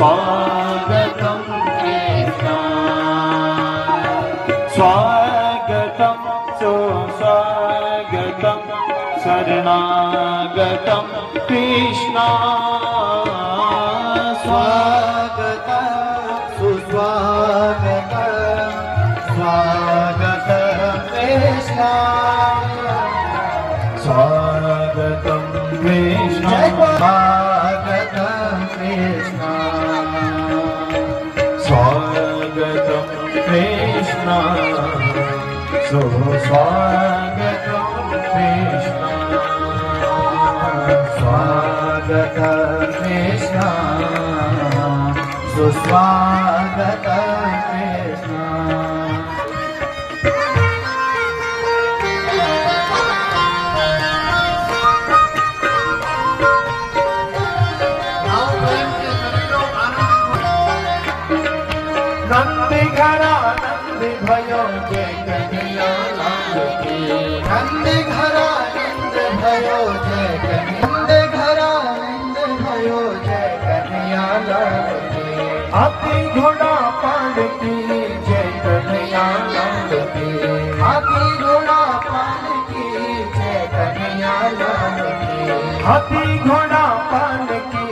स्वागतं कृष्ण स्वागतं सुस्वागतं शरणागतं कृष्ण स्वागतं सुस्वागतं स्वागतं कृष्ण स्वागतं कृष्ण स्वागतं कृष्ण स्वागतं कृष्ण सुस्वागतं कृष्ण स्वागतं कृष्ण सुस्वागतं कृष्ण नंदी घरा नंदी भयो जय कन्हैया लाल की नंदी घरा नंद भयो जय नंदी घरा नंद भयो जय कन्हैया लाल की हाथी घोड़ा पाल की जय कन्हैया लाल की हाथी घोड़ा पाल की जय कन्हैया लाल की हाथी घोड़ा पाल की